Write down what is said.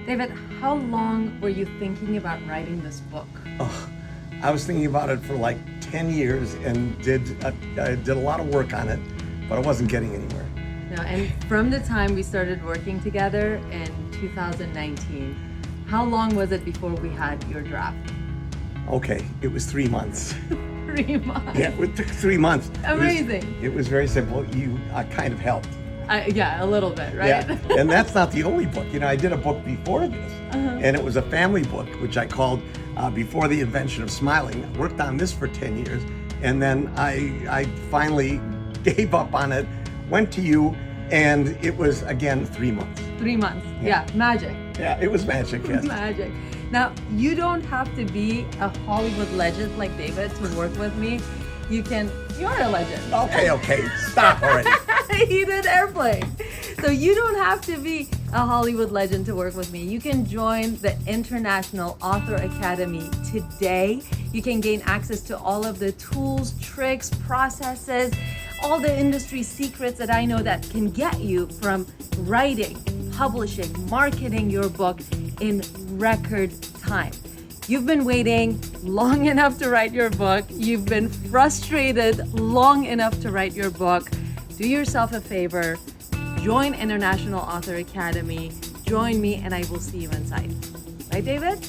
David, how long were you thinking about writing this book? Oh, I was thinking about it for like 10 years and I did a lot of work on it, but I wasn't getting anywhere. No, and from the time we started working together in 2019, how long was it before we had your draft? Okay, it was 3 months. 3 months. Yeah, it took 3 months. Amazing. It was very simple. You kind of helped. Yeah, a little bit, right? Yeah, and that's not the only book. You know, I did a book before this, and it was a family book, which I called Before the Invention of Smiling. I worked on this for 10 years, and then I finally gave up on it, went to you, and it was, again, 3 months. 3 months. Yeah, magic. Yeah, it was magic, yes. Magic. Now, you don't have to be a Hollywood legend like David to work with me. You are a legend. Okay, stop already. He did Airplane. So you don't have to be a Hollywood legend to work with me. You can join the International Author Academy today. You can gain access to all of the tools, tricks, processes, all the industry secrets that I know that can get you from writing, publishing, marketing your book in record time. You've been waiting long enough to write your book. You've been frustrated long enough to write your book. Do yourself a favor, join International Author Academy, join me, and I will see you inside. Right, David?